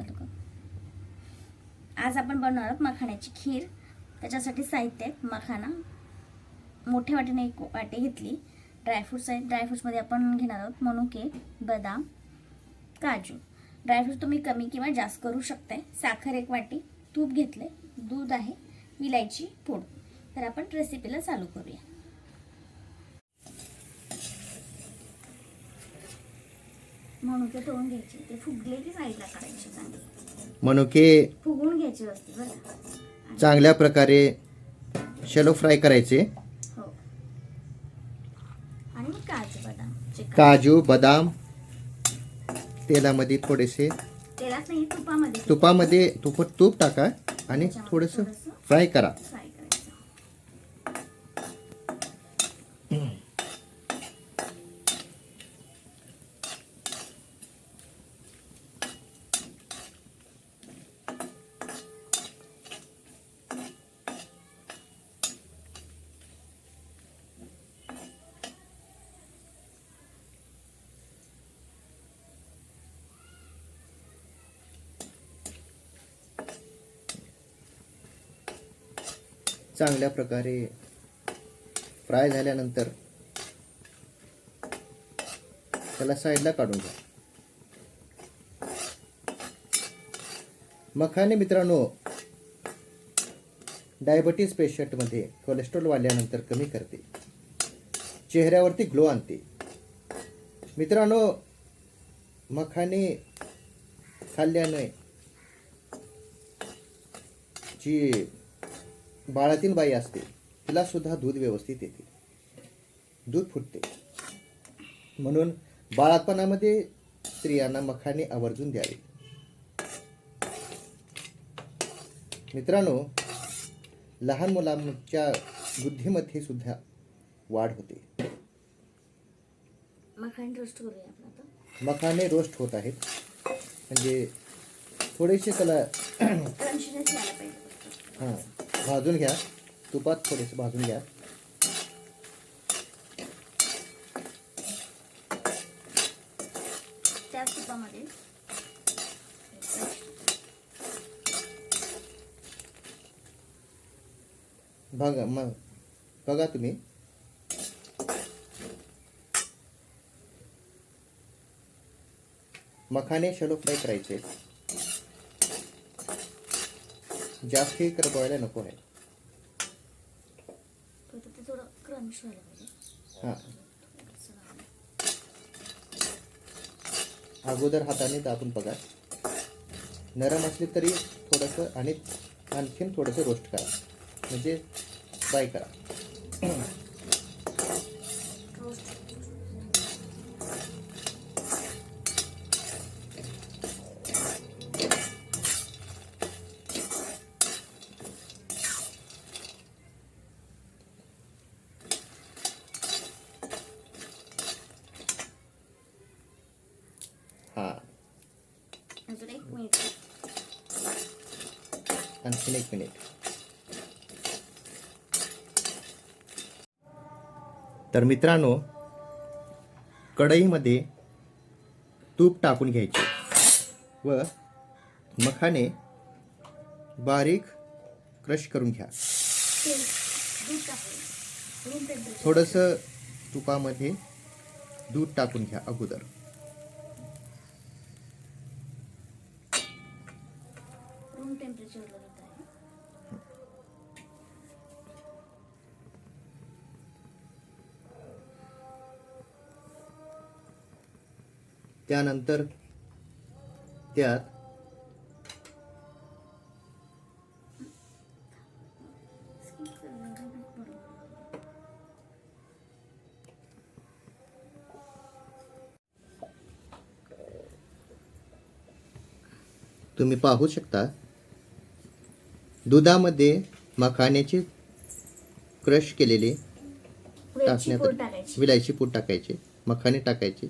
चालू कर. आज आपण बनवणार आहोत मखाण्याची खीर. त्याच्यासाठी साहित्य आहे मखाना, मोठ्या वाटीने 1 वाटी घेतली. ड्रायफ्रुट्स आहेत. ड्रायफ्रुट्समध्ये आपण घेणार आहोत मनुके, बदाम, काजू. ड्रायफ्रूट तुम्ही कमी किंवा जास्त करू शकताय. साखर 1 वाटी, तूप घेतले, दूध आहे, विलायची पूड. तर आपण रेसिपीला चालू करूया. मनुके तळून घ्यायचे. ते फुगले की साईडला काढायचे. चांगले मनुके फुगवून घ्यायचे असते बरं. चांगल्या प्रकारे शॅलो फ्राय करायचे. हो. आणि मग काजू बदाम तेलामध्ये थोडेसे, तेलात नाही तुपामध्ये, तुपामध्ये तूप टाका आणि थोडंसं फ्राय करा. फ्राय करायचं. चांगल्या प्रकारे फ्राय झाल्यानंतर त्याला साईडला काढून घ्या. मखाने मित्रांनो डायबिटीज पेशंटमध्ये कोलेस्ट्रॉल वाढल्यानंतर कमी करते, चेहऱ्यावरती ग्लो आणते. मित्रांनो मखाने खाल्ल्याने जी बाळातील बाई असते तिला सुद्धा दूध व्यवस्थित येते, दूध फुटते. म्हणून बाळापणामध्ये स्त्रियांना मखाने आवर्जून द्यावे. मित्रांनो लहान मुलांच्या बुद्धीमध्ये सुद्धा वाढ होते. मखाने रोस्ट करूया आपण आता. मखाने रोस्ट होत आहेत म्हणजे थोडेसे त्याला क्रंचीनेस यायला पाहिजे. हां भाजून घ्या, तुपात थोडेसे भाजून घ्या. त्याच तुपामध्ये बघा तुम्ही मखाने शॅलो फ्राय करायचे. जास्त करपवायला नको आहे. ते थोडं क्रंच व्हायला पाहिजे. हां अगोदर हाताने दाबून बघा. नरम असले तरी थोडंसं आणि आणखीन थोडंसं रोस्ट करा म्हणजे फ्राय करा. हां अजून 1 मिनिट. आणखीन 1 मिनिट. तर मित्रांनो कढईमध्ये तूप टाकून घ्यायचे व मखाने बारीक क्रश करून घ्या. दूध टाकून रूम टेम्परेचर. थोडंसं तुपामध्ये दूध टाकून घ्या अगोदर. रूम टेम्परेचरला दूध आहे. त्यानंतर त्यात तुम्ही पाहू शकता दुधामध्ये मखाण्याचे क्रश केलेले टाकण्यात विलायची पूड टाकायचे, मखाने टाकायचे.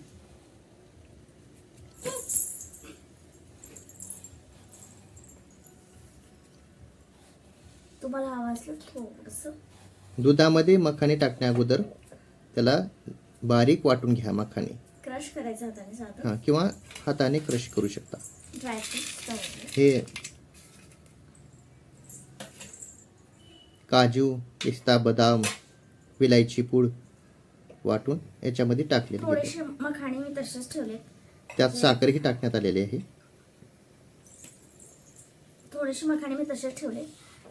तुम्हाला हवं असलं थोडंसं दुधामध्ये मखाने टाकण्या अगोदर त्याला बारीक वाटून घ्या. मखाने क्रश करायचं हाताने साधं. हां किंवा हाताने क्रश करू शकता. ड्रायफ्रूट्स तळले. हे काजू, पिस्ता, बदाम, विलायची पूड वाटून याच्यामध्ये टाकलेली आहे. थोडेसे मखाणे मी तसेच ठेवले. त्यात साखरही टाकण्यात आलेली आहे. थोडेसे मखाणे मी तसेच ठेवले,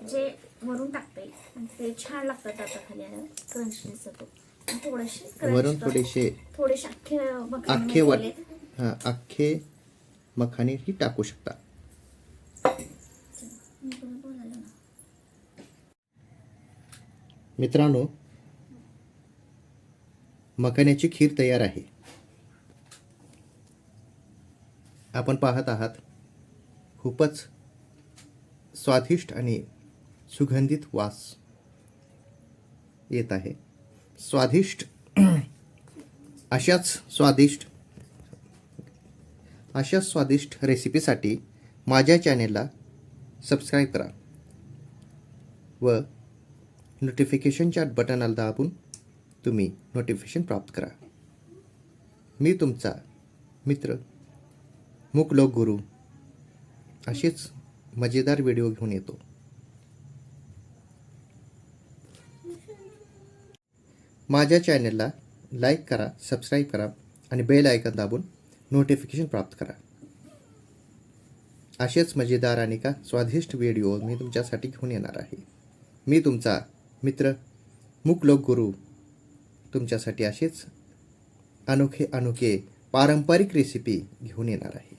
जे वरून टाकता येईल आणि ते छान लागतात आता खाली आल्यावर, क्रंचनेस येतो. आणि थोडेसे वरून थोडेसे अख्खे मखाणे मी अख्खे ठेवले. अख्खे मखाणेही टाकू शकता. मी तुला बोलायला ना. मित्रांनो, मखाण्याची खीर तयार आहे. आपण पाहत आहात खूपच स्वादिष्ट आणि सुगंधित वास येत आहे. अशाच स्वादिष्ट रेसिपीसाठी माझ्या चॅनेलला सबस्क्राईब करा व नोटिफिकेशनच्या बटनाला दाबून तुम्ही नोटिफिकेशन प्राप्त करा. मी तुमचा मित्र मुकलोक गुरु असेच मजेदार व्हिडिओ घेऊन येतो. माझ्या चॅनेलला लाईक करा, सबस्क्राईब करा आणि बेल आयकॉन दाबून नोटिफिकेशन प्राप्त करा. असेच मजेदार आणि का स्वादिष्ट व्हिडिओ मी तुमच्यासाठी घेऊन येणार आहे. मी तुमचा मित्र मुकलोक गुरु तुमच्यासाठी असेच अनोखे पारंपरिक रेसिपी घेऊन येणार आहे.